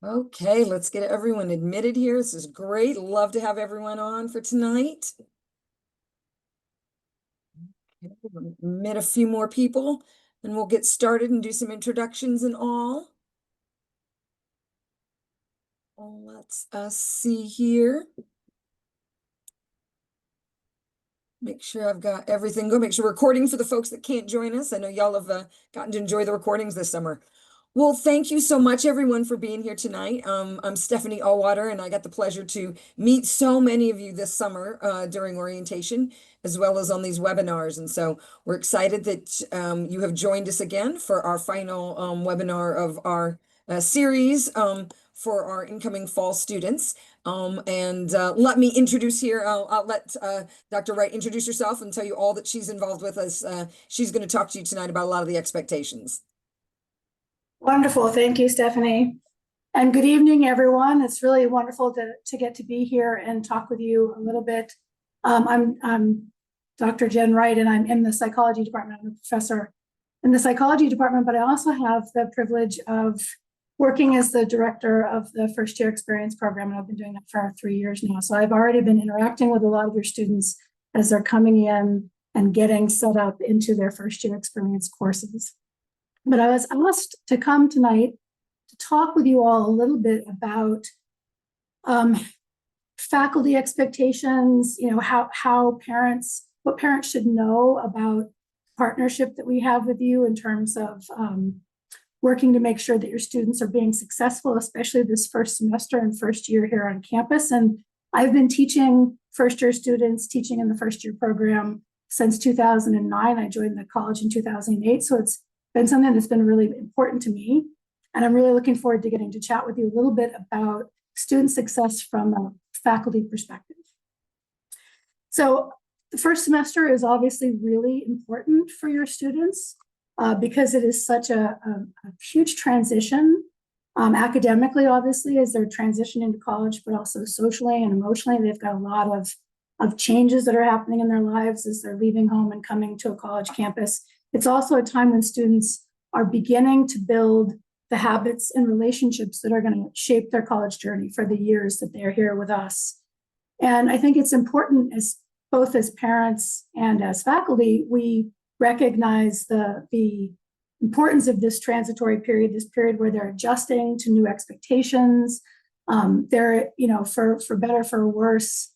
Okay, let's get everyone admitted here. This is great. Love to have everyone on for tonight. Okay, we'll admit a few more people and we'll get started and do some introductions and all. Let's see here. Make sure I've got everything. Go make sure recording for the folks that can't join us. I know y'all have gotten to enjoy the recordings this summer. Well, thank you so much, everyone, for being here tonight. I'm Stephanie Auwaerter, and I got the pleasure to meet so many of you this summer during orientation, as well as on these webinars. And so we're excited that you have joined us again for our final webinar of our series for our incoming fall students. Let me introduce here, I'll let Dr. Wright introduce herself and tell you all that she's involved with us. She's going to talk to you tonight about a lot of the expectations. Wonderful. Thank you, Stephanie. And good evening, everyone. It's really wonderful to get to be here and talk with you a little bit. I'm Dr. Jen Wright, and I'm in the psychology department. I'm a professor in the psychology department, but I also have the privilege of working as the director of the first year experience program, and I've been doing that for 3 years now. So I've already been interacting with a lot of your students as they're coming in and getting set up into their first year experience courses. But I was asked to come tonight to talk with you all a little bit about faculty expectations, what parents should know about partnership that we have with you in terms of working to make sure that your students are being successful, especially this first semester and first year here on campus. And I've been teaching first year students, teaching in the first year program since 2009. I joined the college in 2008. So it's been something that's been really important to me. And I'm really looking forward to getting to chat with you a little bit about student success from a faculty perspective. So the first semester is obviously really important for your students because it is such a huge transition academically, obviously, as they're transitioning to college, but also socially and emotionally. They've got a lot of changes that are happening in their lives as they're leaving home and coming to a college campus. It's also a time when students are beginning to build the habits and relationships that are going to shape their college journey for the years that they're here with us. And I think it's important, as both as parents and as faculty, we recognize the importance of this transitory period, this period where they're adjusting to new expectations. They're, for better, for worse,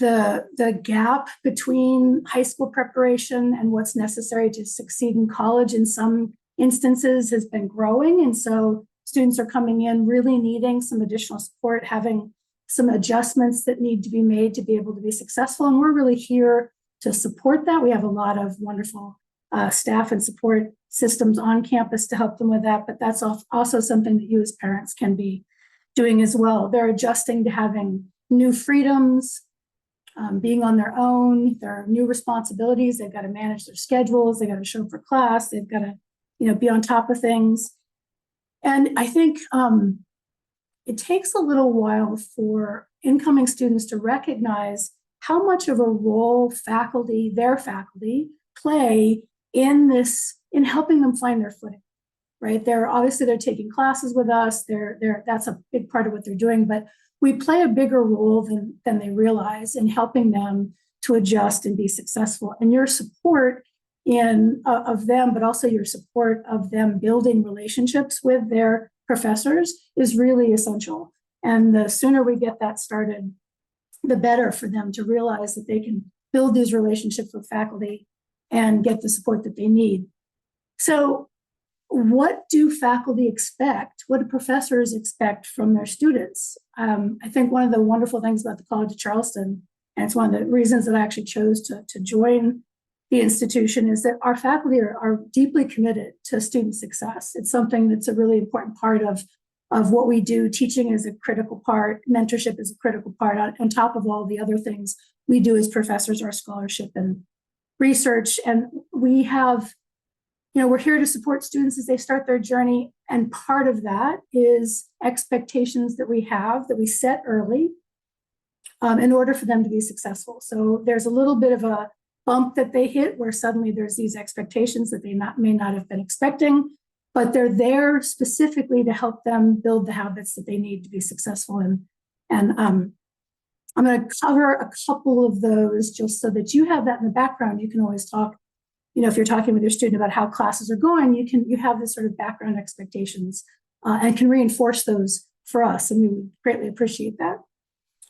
the gap between high school preparation and what's necessary to succeed in college in some instances has been growing. And so students are coming in really needing some additional support, having some adjustments that need to be made to be able to be successful. And we're really here to support that. We have a lot of wonderful staff and support systems on campus to help them with that. But that's also something that you as parents can be doing as well. They're adjusting to having new freedoms, being on their own. There are new responsibilities. They've got to manage their schedules. They've got to show up for class. They've got to, be on top of things. And I think it takes a little while for incoming students to recognize how much of a role their faculty, play in helping them find their footing, right? They're taking classes with us. That's a big part of what they're doing, but we play a bigger role than they realize in helping them to adjust and be successful. And your support of them, but also your support of them building relationships with their professors is really essential. And the sooner we get that started, the better for them to realize that they can build these relationships with faculty and get the support that they need. So what do faculty expect? What do professors expect from their students? I think one of the wonderful things about the College of Charleston, and it's one of the reasons that I actually chose to join the institution, is that our faculty are deeply committed to student success. It's something that's a really important part of what we do. Teaching is a critical part. Mentorship is a critical part on top of all the other things we do as professors, our scholarship and research. And we have, we're here to support students as they start their journey. And part of that is expectations that we set early in order for them to be successful. So there's a little bit of a bump that they hit where suddenly there's these expectations that they may not have been expecting. but they're there specifically to help them build the habits that they need to be successful in. And I'm going to cover a couple of those just so that you have that in the background. You can always talk, if you're talking with your student about how classes are going, you have this sort of background expectations and can reinforce those for us. And we would greatly appreciate that.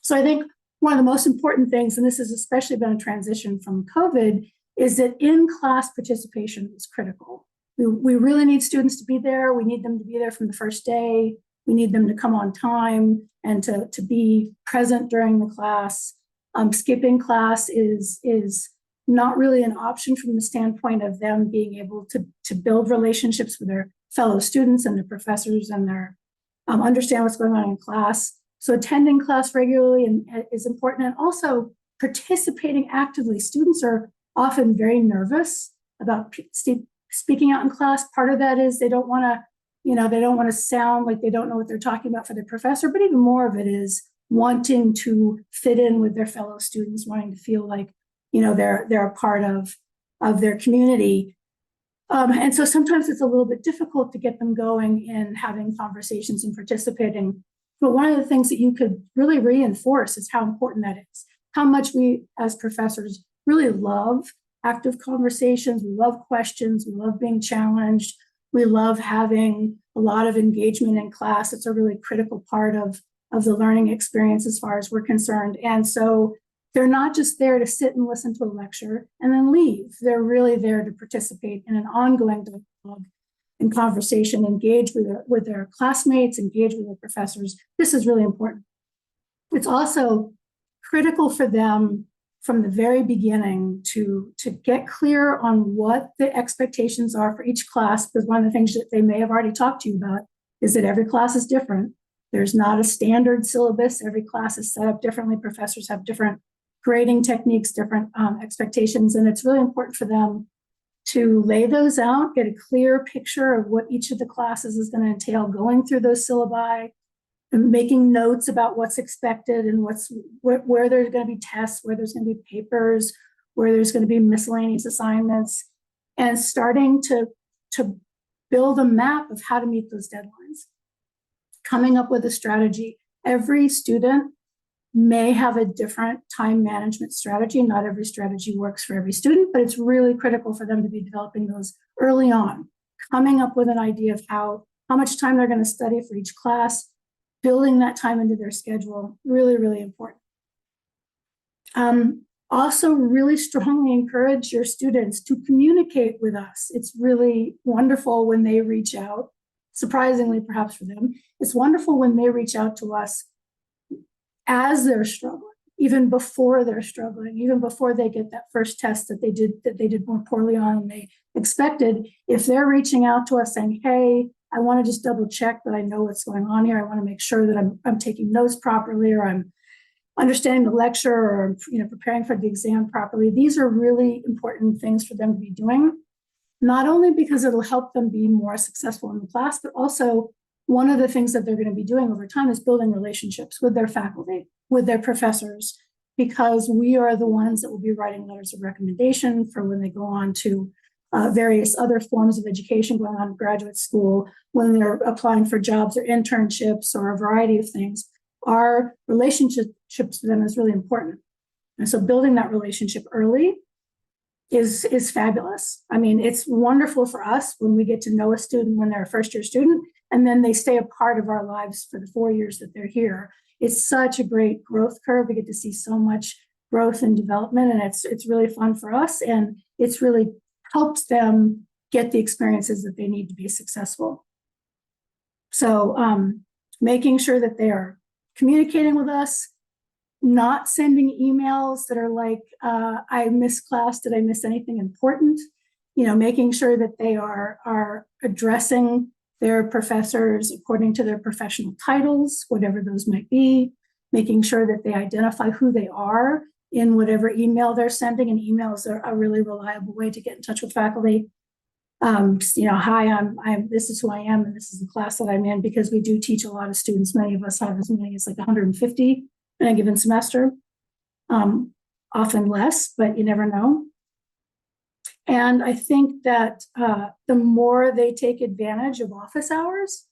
So I think one of the most important things, and this has especially been a transition from COVID, is that in-class participation is critical. We really need students to be there. We need them to be there from the first day. We need them to come on time and to be present during the class. Skipping class is not really an option from the standpoint of them being able to build relationships with their fellow students and their professors and their understand what's going on in class. So attending class regularly is important, and also participating actively. Students are often very nervous about speaking out in class. Part of that is they don't want to sound like they don't know what they're talking about for their professor, but even more of it is wanting to fit in with their fellow students, wanting to feel like, they're a part of their community. And so sometimes it's a little bit difficult to get them going in having conversations and participating. But one of the things that you could really reinforce is how important that is, how much we as professors really love active conversations. We love questions. We love being challenged. We love having a lot of engagement in class. It's a really critical part of the learning experience as far as we're concerned. And so they're not just there to sit and listen to a lecture and then leave. They're really there to participate in an ongoing dialogue and conversation, engage with their classmates, engage with their professors. This is really important. It's also critical for them from the very beginning to get clear on what the expectations are for each class, because one of the things that they may have already talked to you about is that every class is different. There's not a standard syllabus. Every class is set up differently. Professors have different grading techniques, different expectations, and it's really important for them to lay those out, get a clear picture of what each of the classes is going to entail, going through those syllabi, and making notes about what's expected and where there's going to be tests, where there's going to be papers, where there's going to be miscellaneous assignments, and starting to build a map of how to meet those deadlines, coming up with a strategy. Every student may have a different time management strategy. Not every strategy works for every student, but it's really critical for them to be developing those early on, coming up with an idea of how much time they're going to study for each class, building that time into their schedule. Really, really important. Also, really strongly encourage your students to communicate with us. It's really wonderful when they reach out, surprisingly perhaps for them. It's wonderful when they reach out to us as they're struggling, even before they're struggling, even before they get that first test that they did more poorly on than they expected. If they're reaching out to us saying, hey, I want to just double check that I know what's going on here. I want to make sure that I'm taking notes properly, or I'm understanding the lecture, or preparing for the exam properly. These are really important things for them to be doing, not only because it'll help them be more successful in the class, but also one of the things that they're going to be doing over time is building relationships with their faculty, with their professors, because we are the ones that will be writing letters of recommendation for when they go on to various other forms of education, going on to graduate school, when they're applying for jobs or internships or a variety of things. Our relationships with them is really important. And so building that relationship early is fabulous. I mean, it's wonderful for us when we get to know a student when they're a first-year student, and then they stay a part of our lives for the 4 years that they're here. It's such a great growth curve. We get to see so much growth and development, and it's really fun for us, and it's really helps them get the experiences that they need to be successful. So making sure that they are communicating with us, not sending emails that are like, I missed class, did I miss anything important? Making sure that they are addressing their professors according to their professional titles, whatever those might be, making sure that they identify who they are in whatever email they're sending, and emails are a really reliable way to get in touch with faculty. Hi, this is who I am, and this is the class that I'm in, because we do teach a lot of students. Many of us have as many as like 150 in a given semester, often less, but you never know. And I think that the more they take advantage of office hours,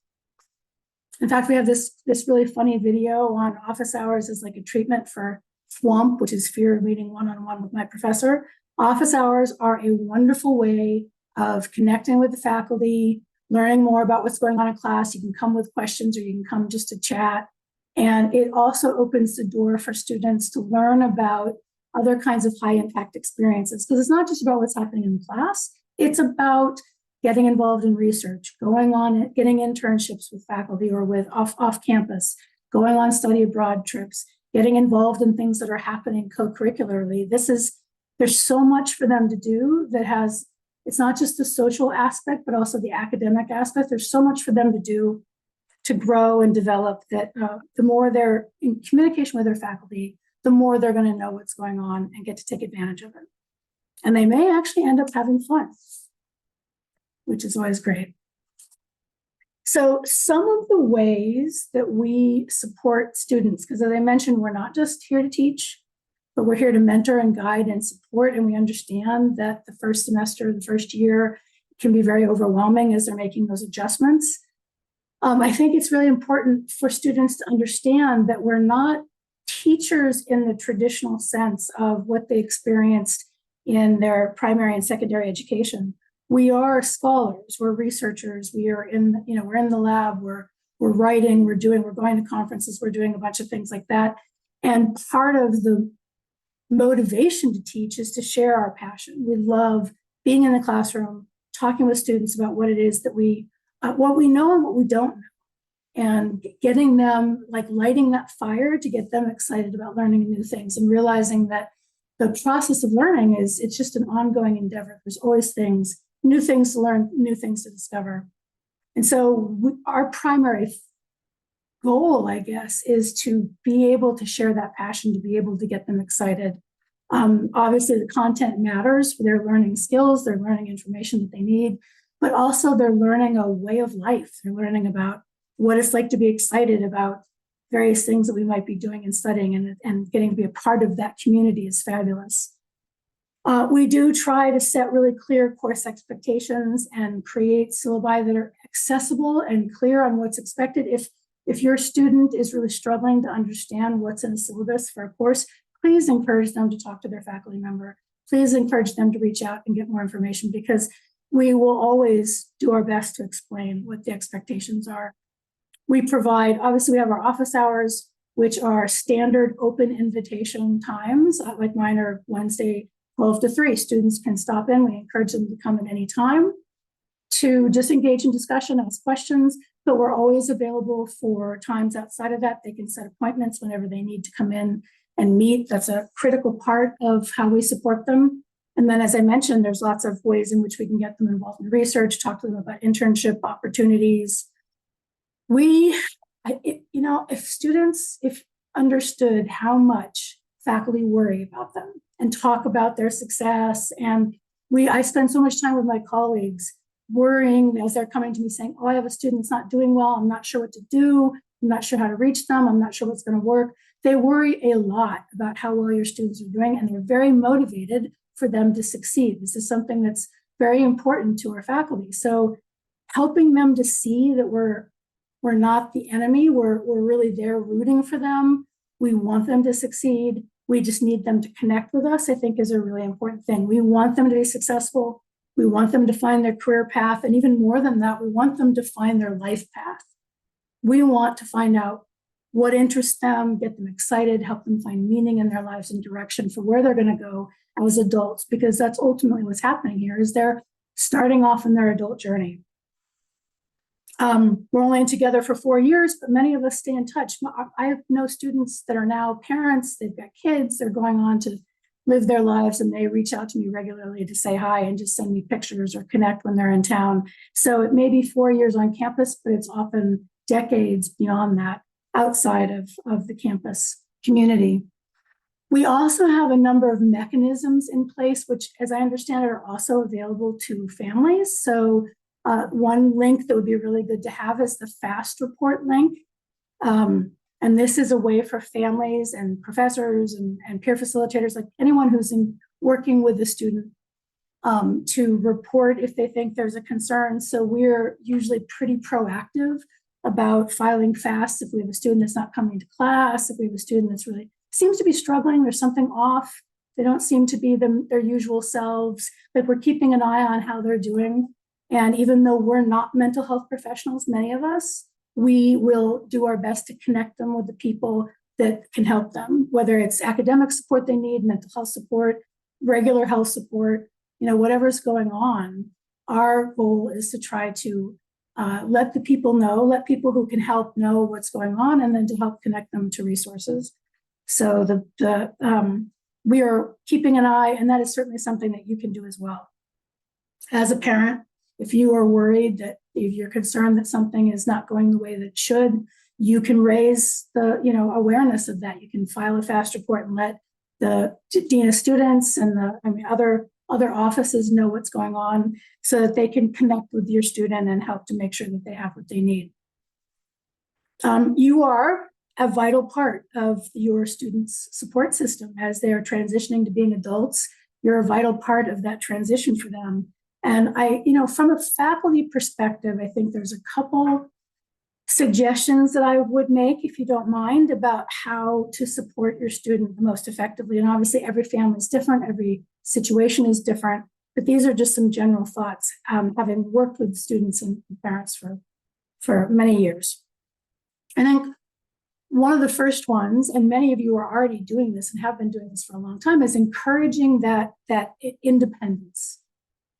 in fact, we have this really funny video on office hours as like a treatment for FWOMP, which is fear of meeting one-on-one with my professor. Office hours are a wonderful way of connecting with the faculty, learning more about what's going on in class. You can come with questions or you can come just to chat. And it also opens the door for students to learn about other kinds of high impact experiences, because it's not just about what's happening in class, it's about getting involved in research, going on, getting internships with faculty or with off campus, going on study abroad trips, getting involved in things that are happening co-curricularly. There's so much for them to do that it's not just the social aspect, but also the academic aspect. There's so much for them to do to grow and develop that the more they're in communication with their faculty, the more they're going to know what's going on and get to take advantage of it. And they may actually end up having fun, which is always great. So some of the ways that we support students, because as I mentioned, we're not just here to teach, but we're here to mentor and guide and support. And we understand that the first semester, the first year can be very overwhelming as they're making those adjustments. I think it's really important for students to understand that we're not teachers in the traditional sense of what they experienced in their primary and secondary education. We are scholars, we're researchers, we're in the lab, we're writing, we're going to conferences, we're doing a bunch of things like that. And part of the motivation to teach is to share our passion. We love being in the classroom, talking with students about what it is that what we know and what we don't know, and getting them, like lighting that fire to get them excited about learning new things and realizing that the process of learning it's just an ongoing endeavor. There's always new things to learn, new things to discover. And so our primary goal, I guess, is to be able to share that passion, to be able to get them excited. Obviously, the content matters for their learning skills, they're learning information that they need, but also they're learning a way of life. They're learning about what it's like to be excited about various things that we might be doing and studying, and getting to be a part of that community is fabulous. We do try to set really clear course expectations and create syllabi that are accessible and clear on what's expected. If your student is really struggling to understand what's in the syllabus for a course, please encourage them to talk to their faculty member. Please encourage them to reach out and get more information, because we will always do our best to explain what the expectations are. We provide, obviously we have our office hours, which are standard open invitation times, like mine are Wednesday, 12 to 3. Students can stop in. We encourage them to come at any time to just engage in discussion, ask questions, but we're always available for times outside of that. They can set appointments whenever they need to come in and meet. That's a critical part of how we support them. And then, as I mentioned, there's lots of ways in which we can get them involved in research, talk to them about internship opportunities. If students understood how much faculty worry about them and talk about their success, and I spend so much time with my colleagues worrying as they're coming to me saying, oh, I have a student that's not doing well, I'm not sure what to do, I'm not sure how to reach them, I'm not sure what's going to work. They worry a lot about how well your students are doing, and they're very motivated for them to succeed. This is something that's very important to our faculty. So helping them to see that we're not the enemy, we're really there rooting for them. We want them to succeed. We just need them to connect with us, I think, is a really important thing. We want them to be successful. We want them to find their career path. And even more than that, we want them to find their life path. We want to find out what interests them, get them excited, help them find meaning in their lives and direction for where they're going to go as adults, because that's ultimately what's happening here, is they're starting off in their adult journey. We're only together for 4 years, but many of us stay in touch. I know students that are now parents, they've got kids, they're going on to live their lives, and they reach out to me regularly to say hi and just send me pictures or connect when they're in town. So it may be 4 years on campus, but it's often decades beyond that outside of the campus community. We also have a number of mechanisms in place, which, as I understand it, are also available to families. So one link that would be really good to have is the FAST report link. And this is a way for families and professors and peer facilitators, like anyone who's working with the student, to report if they think there's a concern. So we're usually pretty proactive about filing fast if we have a student that's not coming to class, if we have a student that's really seems to be struggling, there's something off, they don't seem to be their usual selves, but we're keeping an eye on how they're doing. And even though we're not mental health professionals, many of us, we will do our best to connect them with the people that can help them, whether it's academic support they need, mental health support, regular health support, whatever's going on. Our goal is to try to let the people know, let people who can help know what's going on, and then to help connect them to resources. So we are keeping an eye, and that is certainly something that you can do as well. As a parent, if you are worried that if you're concerned that something is not going the way that it should, you can raise the awareness of that. You can file a fast report and let the dean of students and other offices know what's going on, so that they can connect with your student and help to make sure that they have what they need. You are a vital part of your students' support system as they are transitioning to being adults. You're a vital part of that transition for them. And from a faculty perspective, I think there's a couple suggestions that I would make, if you don't mind, about how to support your student the most effectively. And obviously every family is different, every situation is different, but these are just some general thoughts, having worked with students and parents for many years. I think one of the first ones, and many of you are already doing this and have been doing this for a long time, is encouraging that independence.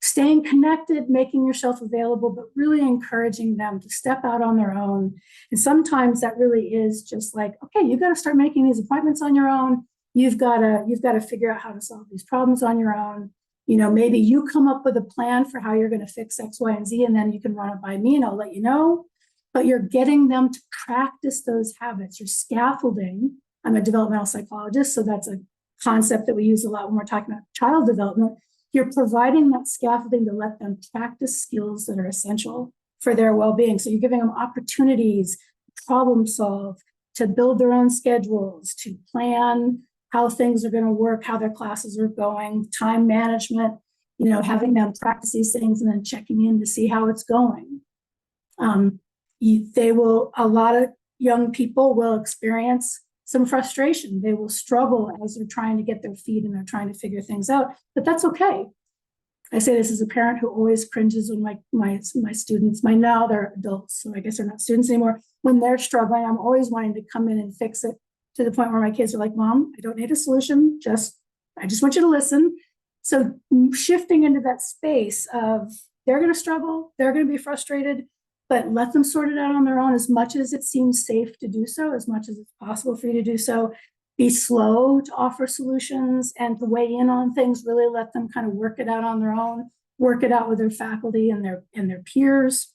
Staying connected, making yourself available, but really encouraging them to step out on their own. And sometimes that really is just like, okay, you've got to start making these appointments on your own. You've got to figure out how to solve these problems on your own. Maybe you come up with a plan for how you're going to fix X, Y, and Z, and then you can run it by me and I'll let you know. But you're getting them to practice those habits. You're scaffolding. I'm a developmental psychologist, so that's a concept that we use a lot when we're talking about child development. You're providing that scaffolding to let them practice skills that are essential for their well-being. So you're giving them opportunities to problem solve, to build their own schedules, to plan how things are going to work, how their classes are going, time management, having them practice these things and then checking in to see how it's going. A lot of young people will experience some frustration. They will struggle as they're trying to get their feet and they're trying to figure things out, but that's okay. I say this as a parent who always cringes when my students, now they're adults, so I guess they're not students anymore. When they're struggling, I'm always wanting to come in and fix it, to the point where my kids are like, Mom, I don't need a solution. I just want you to listen. So shifting into that space of they're going to struggle, they're going to be frustrated, but let them sort it out on their own as much as it seems safe to do so, as much as it's possible for you to do so. Be slow to offer solutions and to weigh in on things. Really let them kind of work it out on their own, work it out with their faculty and their peers.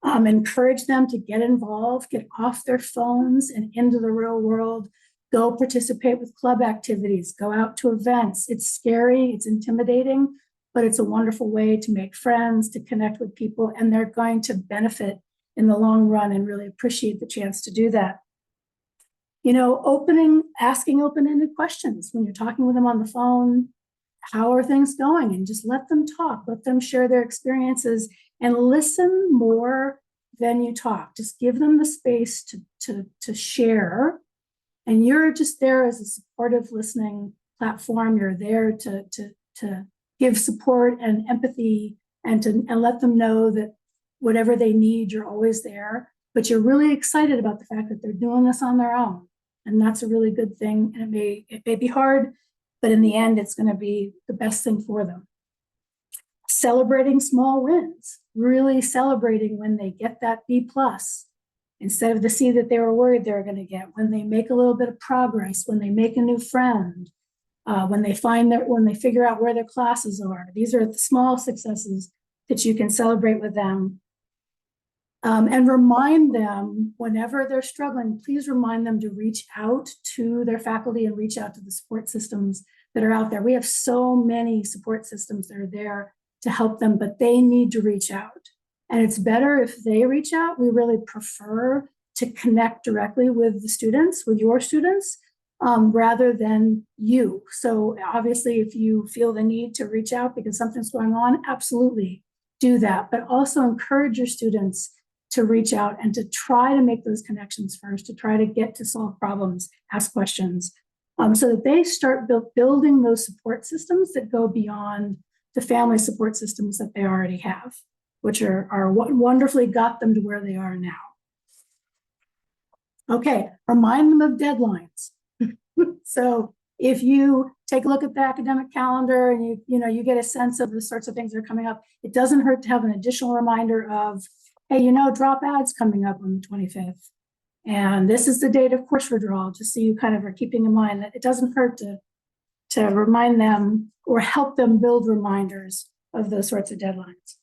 Encourage them to get involved, get off their phones and into the real world. Go participate with club activities, go out to events. It's scary, it's intimidating, but it's a wonderful way to make friends, to connect with people, and they're going to benefit in the long run and really appreciate the chance to do that. Asking open-ended questions when you're talking with them on the phone. How are things going? And just let them talk, let them share their experiences, and listen more than you talk. Just give them the space to share. And you're just there as a supportive listening platform. You're there to give support and empathy and let them know that whatever they need, you're always there. But you're really excited about the fact that they're doing this on their own. And that's a really good thing. And it may be hard, but in the end, it's going to be the best thing for them. Celebrating small wins, really celebrating when they get that B+, instead of the C that they were worried they were going to get, when they make a little bit of progress, when they make a new friend, when they figure out where their classes are. These are the small successes that you can celebrate with them. And remind them whenever they're struggling, please remind them to reach out to their faculty and reach out to the support systems that are out there. We have so many support systems that are there to help them, but they need to reach out. And it's better if they reach out. We really prefer to connect directly with the students, with your students, rather than you. So obviously, if you feel the need to reach out because something's going on, absolutely do that. But also encourage your students to reach out and to try to make those connections first, to try to get to solve problems, ask questions, so that they start building those support systems that go beyond the family support systems that they already have, which are what wonderfully got them to where they are now. Okay, remind them of deadlines. So if you take a look at the academic calendar and you get a sense of the sorts of things that are coming up, it doesn't hurt to have an additional reminder of, hey, drop ads coming up on the 25th. And this is the date of course withdrawal, just so you kind of are keeping in mind that it doesn't hurt to remind them or help them build reminders of those sorts of deadlines.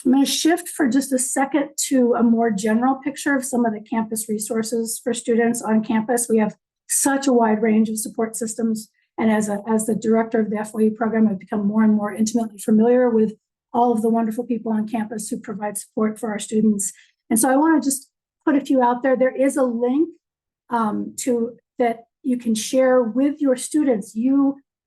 I'm going to shift for just a second to a more general picture of some of the campus resources for students on campus. We have such a wide range of support systems. And as the director of the FYE program, I've become more and more intimately familiar with all of the wonderful people on campus who provide support for our students. And so I want to just put a few out there. There is a link that you can share with your students.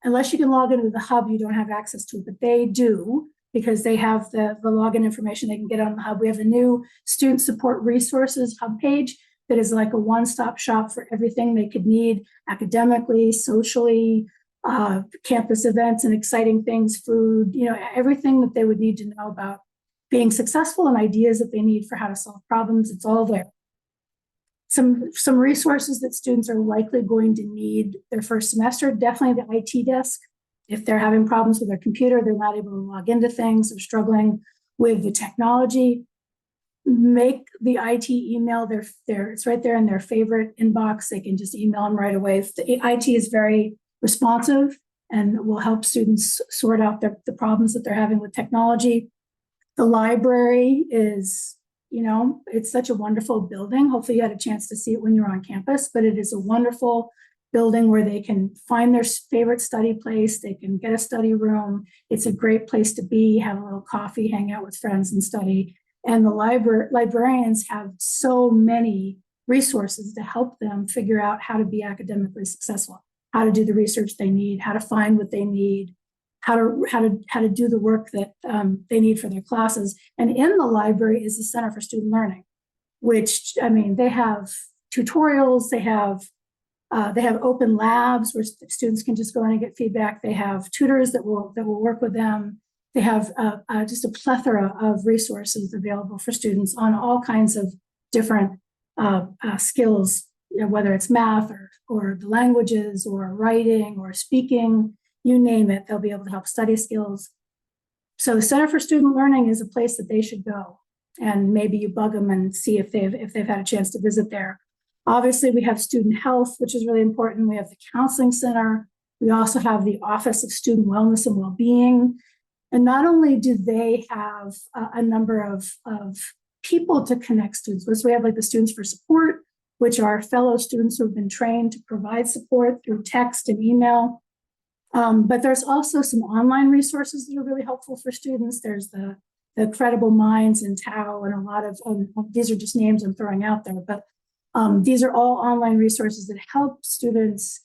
Unless you can log into the hub, you don't have access to it, but they do, because they have the login information they can get on the hub. We have the new Student Support Resources hub page that is like a one-stop shop for everything they could need academically, socially, campus events and exciting things, food, everything that they would need to know about being successful and ideas that they need for how to solve problems. It's all there. Some resources that students are likely going to need their first semester, definitely the IT desk. If they're having problems with their computer, they're not able to log into things, they're struggling with the technology, make the IT email it's right there in their favorite inbox. They can just email them right away. The IT is very responsive and will help students sort out the problems that they're having with technology. The library is, it's such a wonderful building. Hopefully you had a chance to see it when you were on campus, but it is a wonderful building where they can find their favorite study place. They can get a study room. It's a great place to be, have a little coffee, hang out with friends and study. And the librarians have so many resources to help them figure out how to be academically successful, how to do the research they need, how to find what they need, how to do the work that they need for their classes. And in the library is the Center for Student Learning, which, they have tutorials, they have open labs where students can just go in and get feedback. They have tutors that will work with them. They have just a plethora of resources available for students on all kinds of different skills, whether it's math or the languages or writing or speaking, you name it, they'll be able to help study skills. So the Center for Student Learning is a place that they should go. And maybe you bug them and see if they've had a chance to visit there. Obviously, we have student health, which is really important. We have the counseling center. We also have the Office of Student Wellness and Wellbeing. And not only do they have a number of people to connect students with, so we have like the Students for Support, which are fellow students who have been trained to provide support through text and email. But there's also some online resources that are really helpful for students. There's the Credible Minds and Tao, and a lot of, these are just names I'm throwing out there, but these are all online resources that help students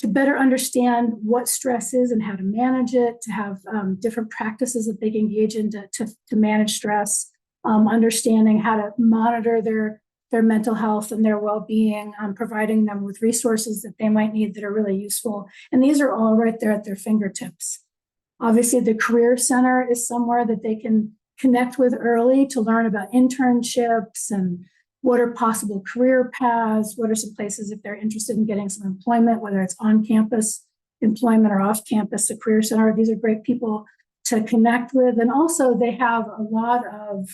to better understand what stress is and how to manage it, to have different practices that they can engage in to manage stress, understanding how to monitor their mental health and their well-being, providing them with resources that they might need that are really useful. And these are all right there at their fingertips. Obviously, the Career Center is somewhere that they can connect with early to learn about internships and what are possible career paths, what are some places if they're interested in getting some employment, whether it's on-campus employment or off-campus. The Career Center, these are great people to connect with. And also they have a lot of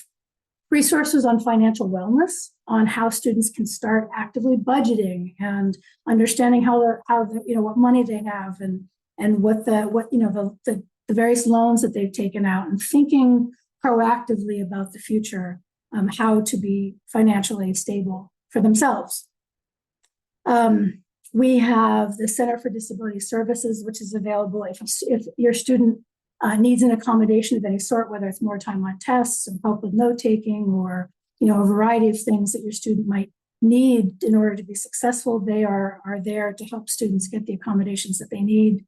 resources on financial wellness, on how students can start actively budgeting and understanding what money they have and what the various loans that they've taken out, and thinking proactively about the future, how to be financially stable for themselves. We have the Center for Disability Services, which is available if your student needs an accommodation of any sort, whether it's more time on tests or help with note taking or a variety of things that your student might need in order to be successful. They are there to help students get the accommodations that they need.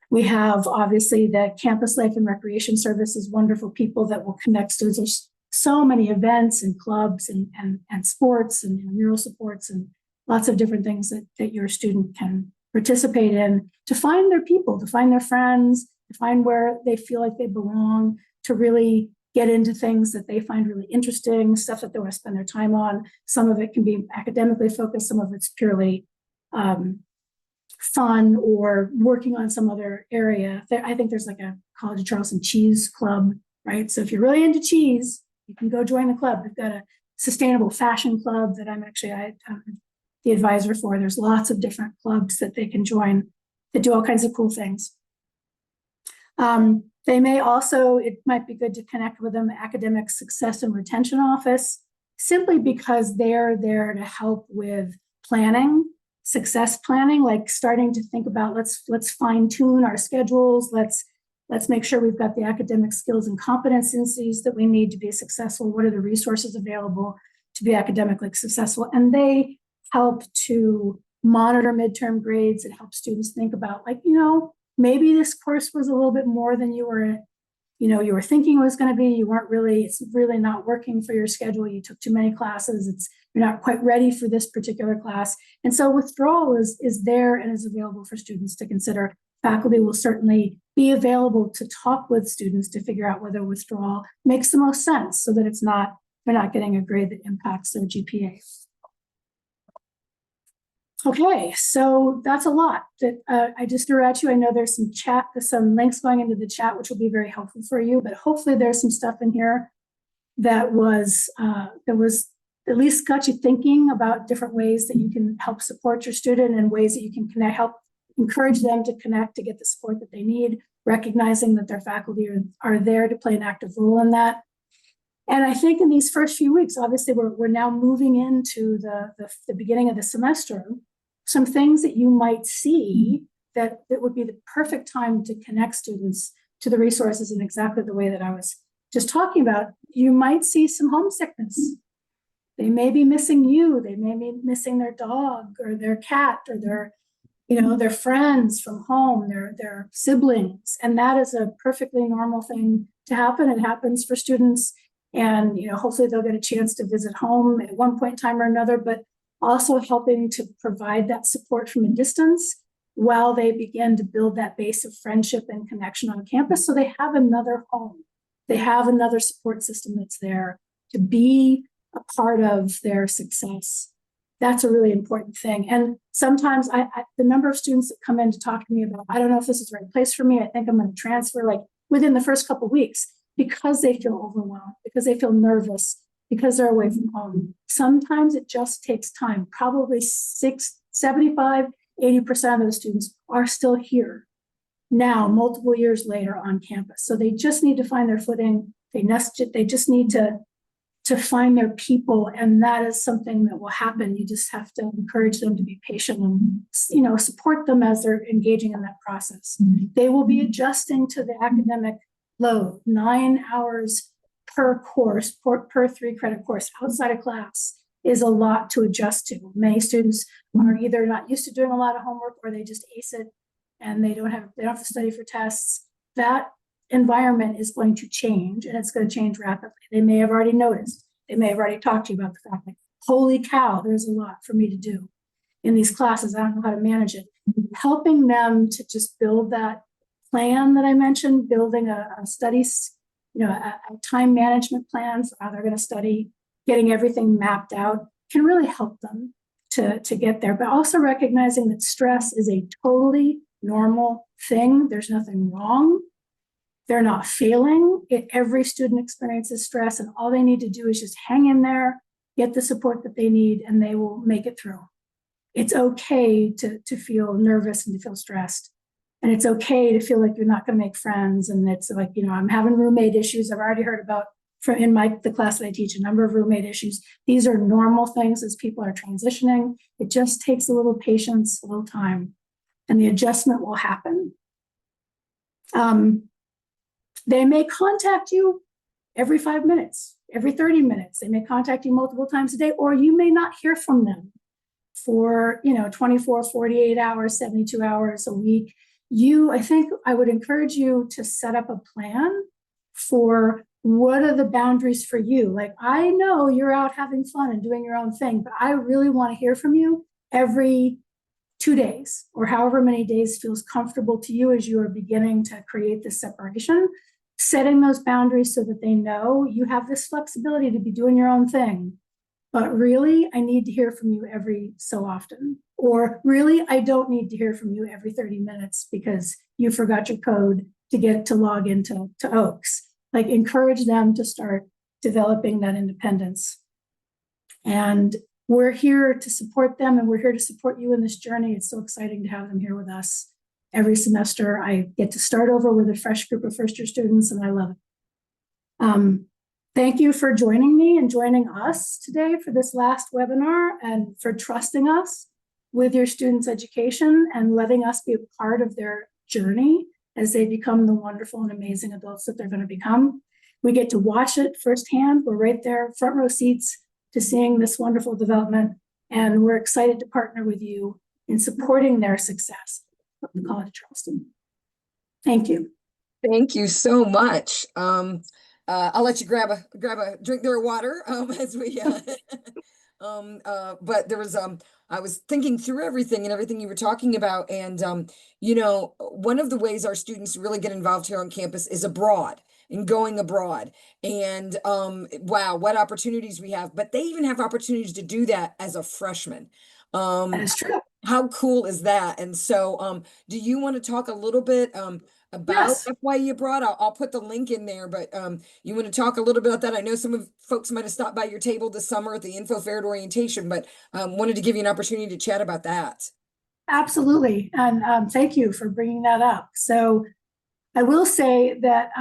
We have obviously the Campus Life and Recreation Services, wonderful people that will connect students. There's so many events and clubs and sports and mural supports and lots of different things that your student can participate in to find their people, to find their friends, to find where they feel like they belong, to really get into things that they find really interesting, stuff that they want to spend their time on. Some of it can be academically focused, some of it's purely fun or working on some other area. I think there's like a College of Charleston cheese club, right? So if you're really into cheese, you can go join the club. We've got a sustainable fashion club that I'm the advisor for. There's lots of different clubs that they can join that do all kinds of cool things. They may also, it might be good to connect with them, Academic Success and Retention Office, simply because they're there to help with planning, success planning, like starting to think about, let's fine tune our schedules. Let's make sure we've got the academic skills and competencies that we need to be successful. What are the resources available to be academically successful? And they help to monitor midterm grades and help students think about, like, maybe this course was a little bit more than you were thinking it was going to be. It's really not working for your schedule. You took too many classes. You're not quite ready for this particular class. And so withdrawal is there and is available for students to consider. Faculty will certainly be available to talk with students to figure out whether withdrawal makes the most sense so that they're not getting a grade that impacts their GPA. Okay, so that's a lot that I just threw at you. I know there's some links going into the chat, which will be very helpful for you, but hopefully there's some stuff in here that was at least got you thinking about different ways that you can help support your student and ways that you can help encourage them to connect to get the support that they need, recognizing that their faculty are there to play an active role in that. And I think in these first few weeks, obviously we're now moving into the beginning of the semester. Some things that you might see that would be the perfect time to connect students to the resources in exactly the way that I was just talking about. You might see some homesickness. They may be missing you. They may be missing their dog or their cat or their friends from home, their siblings. And that is a perfectly normal thing to happen. It happens for students. And, hopefully they'll get a chance to visit home at one point in time or another, but also helping to provide that support from a distance while they begin to build that base of friendship and connection on campus. So they have another home. They have another support system that's there to be a part of their success. That's a really important thing. And sometimes the number of students that come in to talk to me about, I don't know if this is the right place for me. I think I'm going to transfer, like within the first couple of weweeks, because they feel overwhelmed, because they feel nervous, because they're away from home. Sometimes it just takes time. Probably 75, 80% of those students are still here now, multiple years later on campus. So they just need to find their footing. They just need to find their people. And that is something that will happen. You just have to encourage them to be patient and, support them as they're engaging in that process. Mm-hmm. They will be adjusting to the academic load, 9 hours per course, per 3-credit course outside of class is a lot to adjust to. Many students are either not used to doing a lot of homework or they just ace it and they don't have to study for tests. That environment is going to change and it's going to change rapidly. They may have already noticed. They may have already talked to you about the fact that, holy cow, there's a lot for me to do in these classes. I don't know how to manage it. Helping them to just build that plan that I mentioned, building a studies, a time management plan for how they're going to study, getting everything mapped out can really help them to get there. But also recognizing that stress is a totally normal thing. There's nothing wrong. They're not failing. Every student experiences stress, and all they need to do is just hang in there, get the support that they need, and they will make it through. It's okay to feel nervous and to feel stressed. And it's okay to feel like you're not going to make friends. And it's like, I'm having roommate issues. I've already heard about in the class that I teach, a number of roommate issues. These are normal things as people are transitioning. It just takes a little patience, a little time, and the adjustment will happen. They may contact you every 5 minutes, every 30 minutes. They may contact you multiple times a day, or you may not hear from them for, 24, 48 hours, 72 hours a week. I think I would encourage you to set up a plan for what are the boundaries for you. Like, I know you're out having fun and doing your own thing, but I really want to hear from you every 2 days, or however many days feels comfortable to you as you are beginning to create this separation. Setting those boundaries so that they know you have this flexibility to be doing your own thing. But really, I need to hear from you every so often. Or really, I don't need to hear from you every 30 minutes because you forgot your code to log into Oaks. Like, encourage them to start developing that independence. And we're here to support them, and we're here to support you in this journey. It's so exciting to have them here with us. Every semester, I get to start over with a fresh group of first-year students, and I love it. Thank you for joining me and joining us today for this last webinar, and for trusting us with your students' education and letting us be a part of their journey as they become the wonderful and amazing adults that they're going to become. We get to watch it firsthand. We're right there, front row seats to seeing this wonderful development, and we're excited to partner with you in supporting their success at the College of Charleston. Thank you. Thank you so much. I'll let you grab a drink there of water as we but there was I was thinking through everything you were talking about, and one of the ways our students really get involved here on campus is abroad and going abroad, and wow, what opportunities we have. But they even have opportunities to do that as a freshman. That is true. How cool is that? And so do you want to talk a little bit about Yes. FYE abroad? I'll put the link in there, but you want to talk a little bit about that? I know some of folks might have stopped by your table this summer at the info fair at orientation, but wanted to give you an opportunity to chat about that. Absolutely. And thank you for bringing that up. So I will say that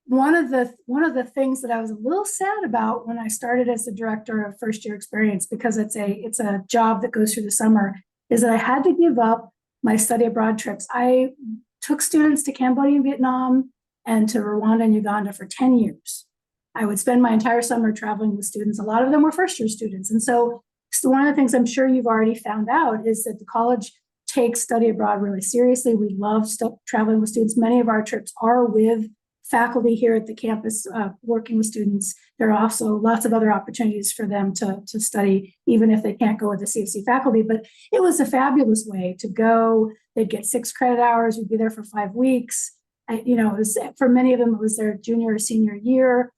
one of the things that I was a little sad about when I started as the director of first year experience, because it's a job that goes through the summer, is that I had to give up my study abroad trips. I took students to Cambodia and Vietnam and to Rwanda and Uganda for 10 years. I would spend my entire summer traveling with students. A lot of them were first year students. And so one of the things I'm sure you've already found out is that the college takes study abroad really seriously. We love traveling with students. Many of our trips are with faculty here at the campus, working with students. There are also lots of other opportunities for them to study, even if they can't go with the CFC faculty. But it was a fabulous way to go. They'd get 6 credit hours. We'd be there for 5 weeks. For many of them, it was their junior or senior year.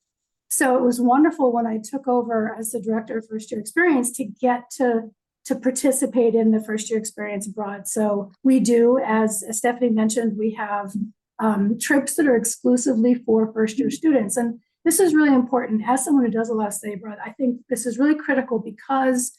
So it was wonderful when I took over as the director of first year experience to get to participate in the first year experience abroad. So we do, as Stephanie mentioned, we have trips that are exclusively for first year students. And this is really important. As someone who does a lot of study abroad, I think this is really critical because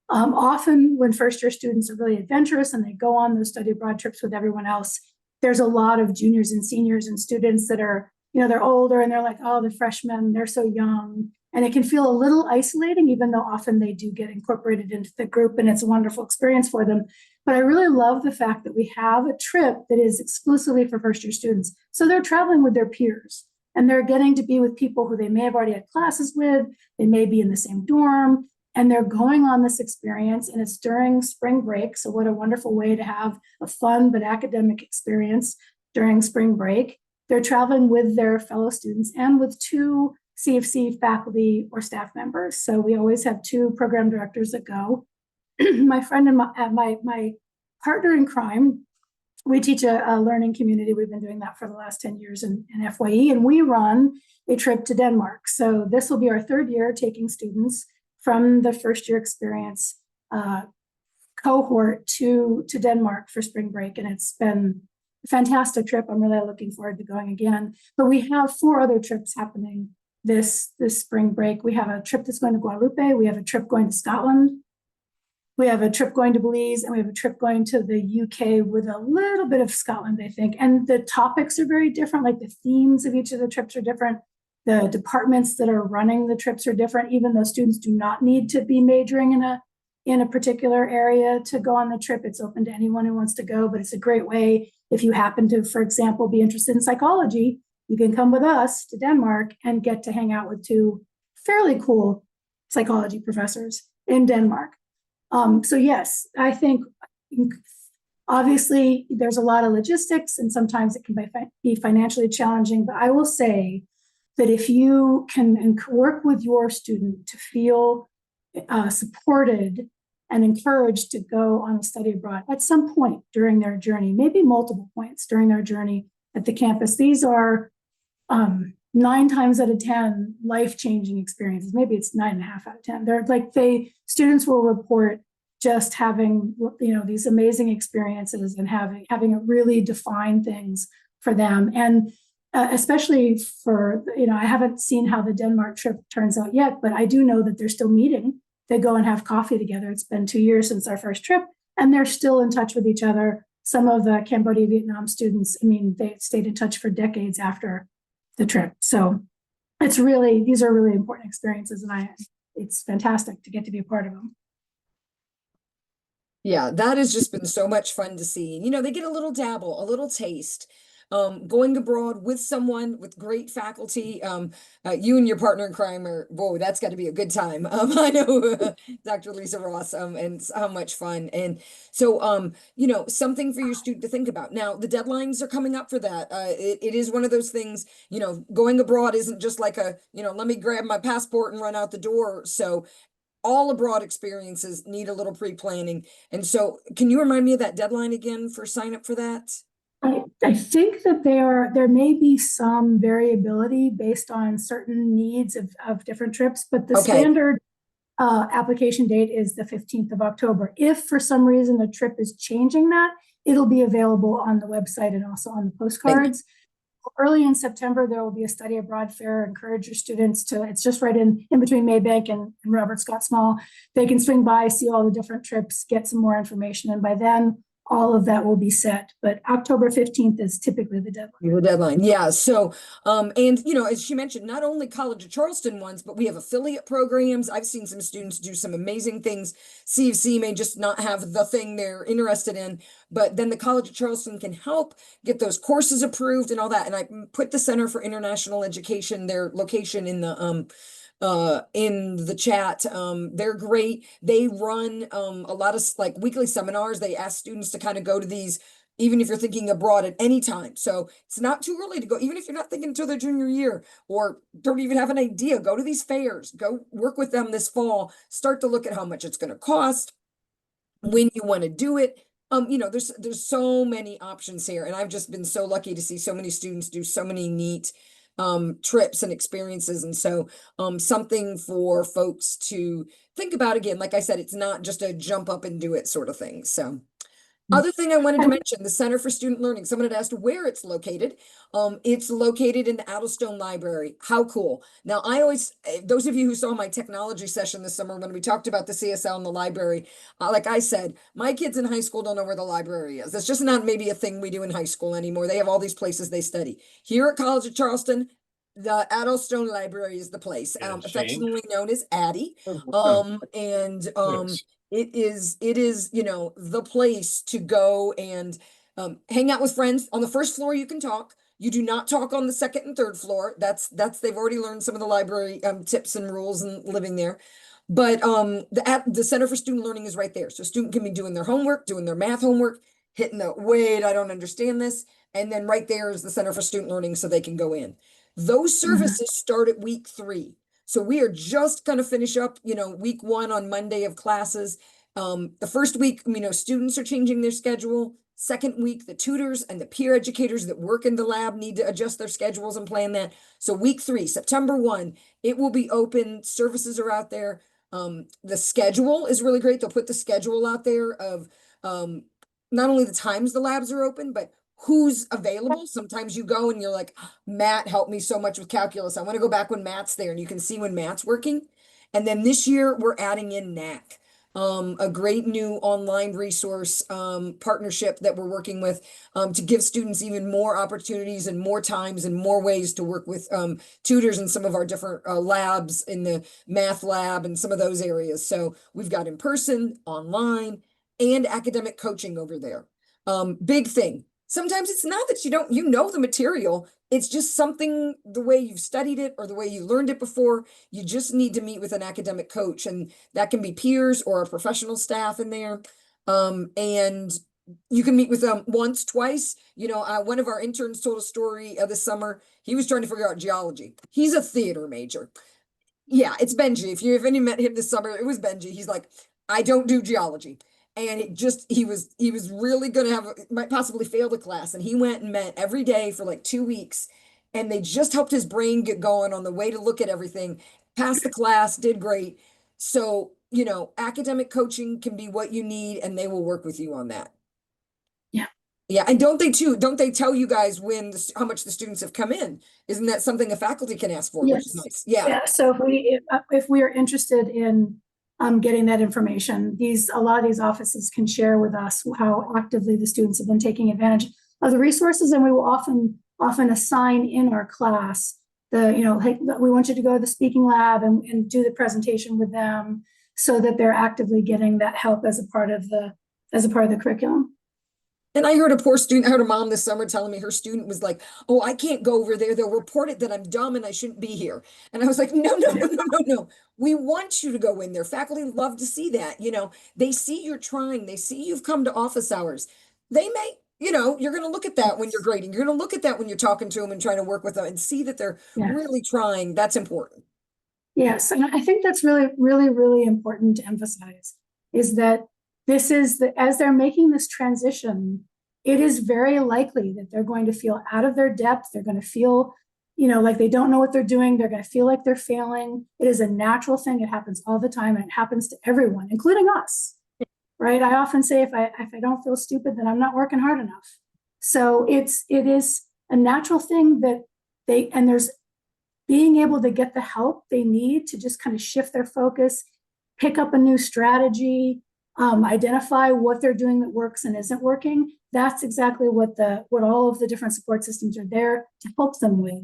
often when first year students are really adventurous and they go on those study abroad trips with everyone else, there's a lot of juniors and seniors and students that are, they're older and they're like, oh, the freshmen, they're so young. And it can feel a little isolating, even though often they do get incorporated into the group and it's a wonderful experience for them. But I really love the fact that we have a trip that is exclusively for first year students. So they're traveling with their peers and they're getting to be with people who they may have already had classes with. They may be in the same dorm and they're going on this experience, and it's during spring break. So what a wonderful way to have a fun but academic experience during spring break. They're traveling with their fellow students and with 2 CFC faculty or staff members. So we always have 2 program directors that go. My friend and my partner in crime, we teach a learning community. We've been doing that for the last 10 years in FYE, and we run a trip to Denmark. So this will be our 3rd year taking students from the first year experience cohort to Denmark for spring break. And it's been a fantastic trip. I'm really looking forward to going again. But we have 4 other trips happening this spring break. We have a trip that's going to Guadalupe. We have a trip going to Scotland. We have a trip going to Belize, and we have a trip going to the UK with a little bit of Scotland, I think. And the topics are very different. Like the themes of each of the trips are different. The departments that are running the trips are different, even though students do not need to be majoring in a particular area to go on the trip. It's open to anyone who wants to go, but it's a great way if you happen to, for example, be interested in psychology you can come with us to Denmark and get to hang out with two fairly cool psychology professors in Denmark. So yes, I think obviously there's a lot of logistics and sometimes it can be financially challenging, but I will say that if you can work with your student to feel supported and encouraged to go on a study abroad at some point during their journey, maybe multiple points during their journey at the campus, these are 9 times out of 10 life-changing experiences. Maybe it's 9.5 out of 10. They're like students will report just having these amazing experiences and having it really define things for them. And especially for I haven't seen how the Denmark trip turns out yet, but I do know that they're still meeting. They go and have coffee together. It's been 2 years since our first trip, and they're still in touch with each other. Some of the Cambodia, Vietnam students, they stayed in touch for decades after the trip. So these are really important experiences, and it's fantastic to get to be a part of them. Yeah, that has just been so much fun to see. They get a little dabble, a little taste. Going abroad with someone with great faculty. You and your partner in crime whoa, that's got to be a good time. I know Dr. Lisa Ross, and how much fun. And so, something for your student to think about. Now, the deadlines are coming up for that. It is one of those things, going abroad isn't just like let me grab my passport and run out the door. So all abroad experiences need a little pre-planning. And so can you remind me of that deadline again for sign up for that? I think that there may be some variability based on certain needs of different trips, but the standard application date is the 15th of October. If for some reason the trip is changing that, it'll be available on the website and also on the postcards. Early in September, there will be a study abroad fair. Encourage your students it's just right in between Maybank and Robert Scott Small. They can swing by, see all the different trips, get some more information. And by then, all of that will be set. But October 15th is typically the deadline. The deadline, yeah. So, and as she mentioned, not only College of Charleston ones, but we have affiliate programs. I've seen some students do some amazing things. C of C may just not have the thing they're interested in, but then the College of Charleston can help get those courses approved and all that. And I put the Center for International Education, their location in the chat. They're great. They run a lot of like weekly seminars. They ask students to kind of go to these, even if you're thinking abroad at any time. So it's not too early to go, even if you're not thinking until their junior year or don't even have an idea. Go to these fairs, go work with them this fall, start to look at how much it's going to cost, when you want to do it. There's so many options here, and I've just been so lucky to see so many students do so many neat trips and experiences. And so something for folks to think about. Again, like I said, it's not just a jump up and do it sort of thing. So other thing I wanted to mention, the Center for Student Learning. Someone had asked where it's located. It's located in the Addlestone Library. How cool. Now, those of you who saw my technology session this summer when we talked about the CSL and the library, like I said, my kids in high school don't know where the library is. That's just not maybe a thing we do in high school anymore. They have all these places they study. Here at College of Charleston, the Addlestone Library is the place, affectionately known as Addie. Yes. It is, the place to go and hang out with friends. On the first floor, you can talk. You do not talk on the second and third floor. They've already learned some of the library tips and rules and living there. But the Center for Student Learning is right there. So a student can be doing their homework, doing their math homework, hitting the wait, I don't understand this. And then right there is the Center for Student Learning so they can go in. Those services start at week 3. So we are just going to finish up, week 1 on Monday of classes. The first week, students are changing their schedule. Second week, the tutors and the peer educators that work in the lab need to adjust their schedules and plan that. So week 3, September 1, it will be open. Services are out there. The schedule is really great. They'll put the schedule out there of not only the times the labs are open, but who's available. Sometimes you go and you're like, Matt helped me so much with calculus. I want to go back when Matt's there, and you can see when Matt's working. And then this year we're adding in NAC, a great new online resource partnership that we're working with to give students even more opportunities and more times and more ways to work with tutors in some of our different labs in the math lab and some of those areas. So we've got in person, online, and academic coaching over there. Big thing. sometimes it's not that you know the material. It's just something, the way you've studied it or the way you learned it before. You just need to meet with an academic coach, and that can be peers or a professional staff in there. And you can meet with them once, twice. One of our interns told a story this summer. He was trying to figure out geology. He's a theater major. Yeah, it's Benji. If you have any met him this summer, it was Benji. He's like, I don't do geology. And he was really gonna might possibly fail the class. And he went and met every day for like 2 weeks. And they just helped his brain get going on the way to look at everything, passed the class, did great. So, academic coaching can be what you need, and they will work with you on that. Yeah. Yeah, and don't they tell you guys how much the students have come in? Isn't that something a faculty can ask for, which is Yes. nice? Yeah. Yeah. So if we are interested in getting that information, a lot of these offices can share with us how actively the students have been taking advantage of the resources, and we will often assign in our class hey, we want you to go to the speaking lab and do the presentation with them, so that they're actively getting that help as a part of the curriculum. And I heard I heard a mom this summer telling me her student was like, oh, I can't go over there. They'll report it that I'm dumb and I shouldn't be here. And I was like, no, no, no, no, no, no. We want you to go in there. Faculty love to see that. They see you're trying. They see you've come to office hours. They may, you're going to look at that when you're grading. You're going to look at that when you're talking to them and trying to work with them and see that they're really trying. That's important. Yes, and I think that's really, really, really important to emphasize, is that as they're making this transition, it is very likely that they're going to feel out of their depth. They're going to feel, like they don't know what they're doing. They're going to feel like they're failing. It is a natural thing. It happens all the time, and it happens to everyone, including us, right? I often say, if I don't feel stupid, then I'm not working hard enough. So it is a natural thing that there's being able to get the help they need to just kind of shift their focus, pick up a new strategy, identify what they're doing that works and isn't working. That's exactly what all of the different support systems are there to help them with.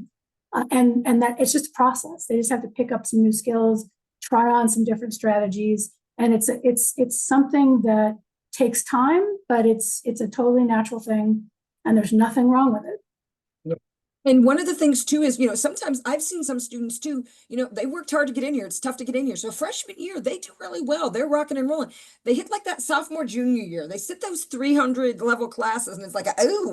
And that it's just a process. They just have to pick up some new skills, try on some different strategies. And it's something that takes time, but it's a totally natural thing, and there's nothing wrong with it. And one of the things too is, sometimes I've seen some students too, they worked hard to get in here. It's tough to get in here. So freshman year, they do really well. They're rocking and rolling. They hit like that sophomore, junior year. They sit those 300 level classes and it's like, oh,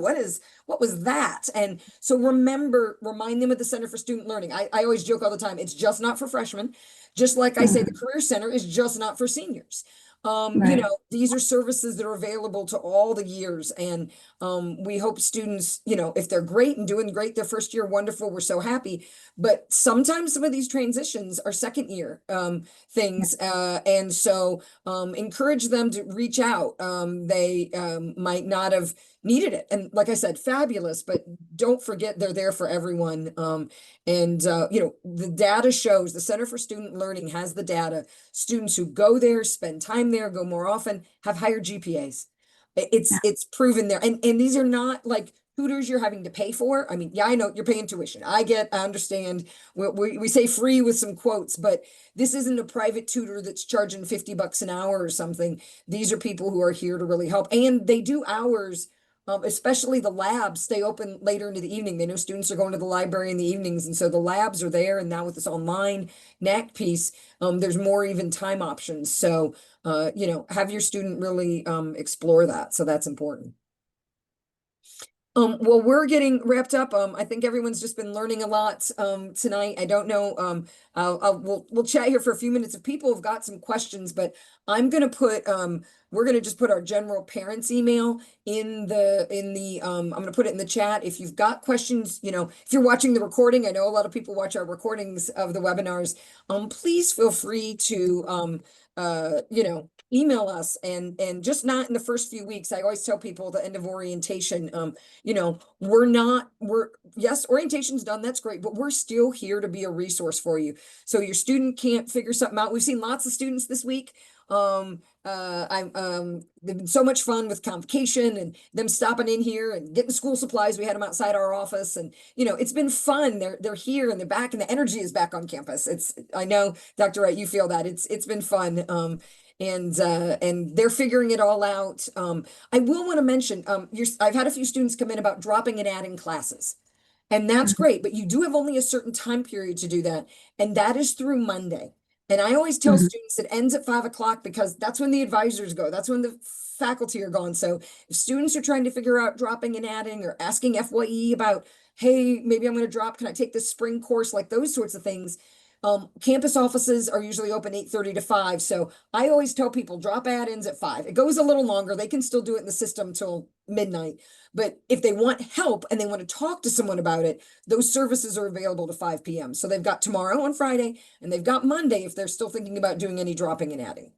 what was that? And so remind them of the Center for Student Learning. I always joke all the time. It's just not for freshmen. Just like I say, the Career Center is just not for seniors. Right. These are services that are available to all the years. And we hope students, if they're great and doing great their first year, wonderful, we're so happy. But sometimes some of these transitions are second year things. And so encourage them to reach out. They might not have needed it. And like I said, fabulous, but don't forget they're there for everyone. The data shows, the Center for Student Learning has the data. Students who go there, spend time there, go more often, have higher GPAs. It's proven there. And these are not like tutors you're having to pay for. I mean, yeah, I know you're paying tuition. I understand. We say free with some quotes, but this isn't a private tutor that's charging $50 an hour or something. These are people who are here to really help. And they do hours. Especially the labs stay open later into the evening. They know students are going to the library in the evenings. And so the labs are there. And now with this online NAC piece, there's more even time options. So, have your student really explore that. So that's important. Well, we're getting wrapped up. I think everyone's just been learning a lot tonight. I don't know. We'll chat here for a few minutes if people have got some questions, but I'm gonna put we're gonna just put our general parents email in the I'm gonna put it in the chat. If you've got questions, if you're watching the recording, I know a lot of people watch our recordings of the webinars. Please feel free to email us and just not in the first few weeks. I always tell people at the end of orientation, yes, orientation's done, that's great, but we're still here to be a resource for you. So your student can't figure something out. We've seen lots of students this week. They've been so much fun with convocation and them stopping in here and getting school supplies. We had them outside our office and, it's been fun. They're here and they're back and the energy is back on campus. I know, Dr. Wright, you feel that it's been fun. and they're figuring it all out. I will want to mention, I've had a few students come in about dropping and adding classes. And that's great, but you do have only a certain time period to do that, and that is through Monday. And I always tell Mhm. students it ends at 5 o'clock because that's when the advisors go. That's when the faculty are gone. So if students are trying to figure out dropping and adding or asking FYE about, hey, maybe I'm going to drop, can I take this spring course? Like those sorts of things. Campus offices are usually open 8:30 to 5. So I always tell people drop add-ins at 5. It goes a little longer. They can still do it in the system till midnight. But if they want help and they want to talk to someone about it, those services are available to 5 p.m. So they've got tomorrow on Friday and they've got Monday if they're still thinking about doing any dropping and adding.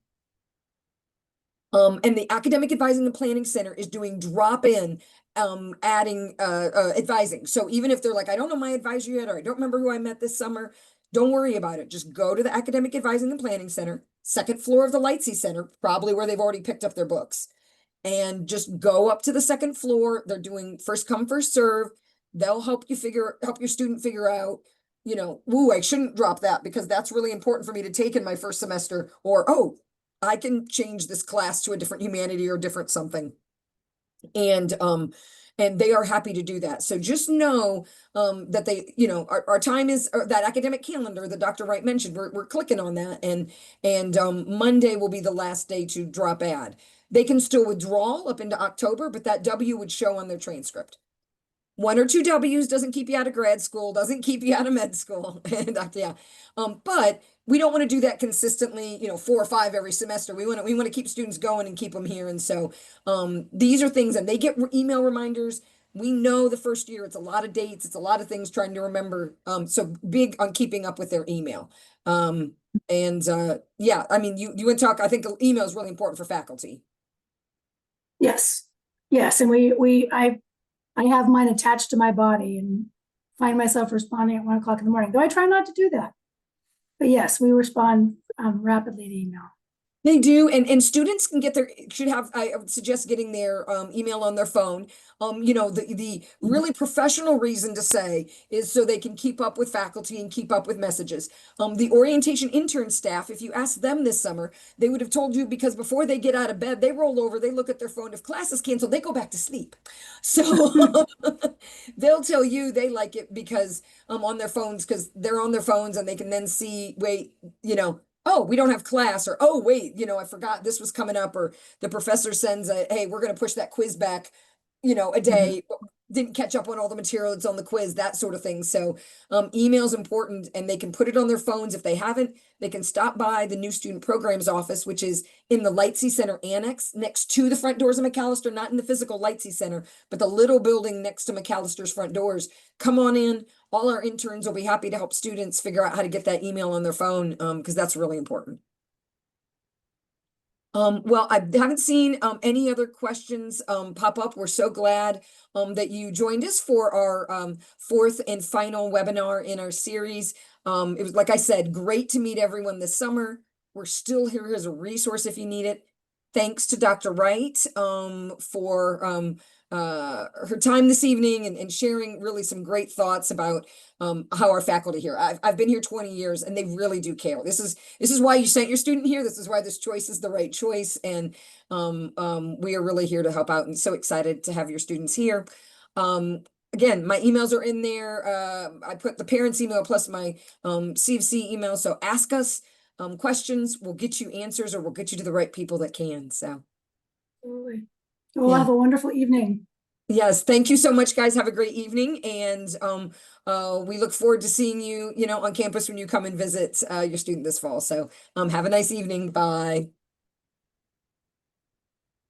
And the Academic Advising and Planning Center is doing drop-in adding advising. So even if they're like, I don't know my advisor yet, or I don't remember who I met this summer, don't worry about it. Just go to the Academic Advising and Planning Center, second floor of the Lightsey Center, probably where they've already picked up their books. And just go up to the second floor. They're doing first come, first serve. They'll help your student figure out, ooh, I shouldn't drop that because that's really important for me to take in my first semester, or, oh, I can change this class to a different humanity or different something. And they are happy to do that. So just know that our time is that academic calendar that Dr. Wright mentioned. We're clicking on that, and Monday will be the last day to drop add. They can still withdraw up into October, but that W would show on their transcript. 1 or 2 W's doesn't keep you out of grad school, doesn't keep you out of med school. And yeah. But we don't want to do that consistently, 4 or 5 every semester. We want to keep students going and keep them here. And so these are things, and they get email reminders. We know the first year it's a lot of dates, it's a lot of things trying to remember. So big on keeping up with their email. Yeah, I mean, you would talk, I think email is really important for faculty. Yes, yes, and I have mine attached to my body and find myself responding at 1 o'clock in the morning. Though I try not to do that. But yes, we respond rapidly to email. They do, and students can get I would suggest getting their email on their phone. The really professional reason to say is so they can keep up with faculty and keep up with messages. The orientation intern staff, if you asked them this summer, they would have told you because before they get out of bed, they roll over, they look at their phone. If class is canceled, they go back to sleep. So they'll tell you they like it because on their phones, because they're on their phones and they can then see, wait, oh, we don't have class, or, oh, wait, I forgot this was coming up, or the professor sends hey, we're going to push that quiz back, a day, didn't catch up on all the material that's on the quiz, that sort of thing. So email's important, and they can put it on their phones. If they haven't, they can stop by the new student programs office, which is in the Lightsey Center annex next to the front doors of McAllister, not in the physical Lightsey Center, but the little building next to McAllister's front doors. Come on in. All our interns will be happy to help students figure out how to get that email on their phone, because that's really important. Well, I haven't seen any other questions pop up. We're so glad that you joined us for our fourth and final webinar in our series. It was, like I said, great to meet everyone this summer. We're still here as a resource if you need it. Thanks to Dr. Wright for her time this evening and sharing really some great thoughts about how our faculty here. I've been here 20 years and they really do care. This is why you sent your student here. This is why this choice is the right choice. And we are really here to help out, and so excited to have your students here. Again, my emails are in there. I put the parents' email plus my CFC email. So ask us questions. We'll get you answers, or we'll get you to the right people that can. So. Absolutely. We'll have a wonderful evening. Yes, thank you so much, guys. Have a great evening, and we look forward to seeing you, on campus when you come and visit your student this fall. So have a nice evening. Bye.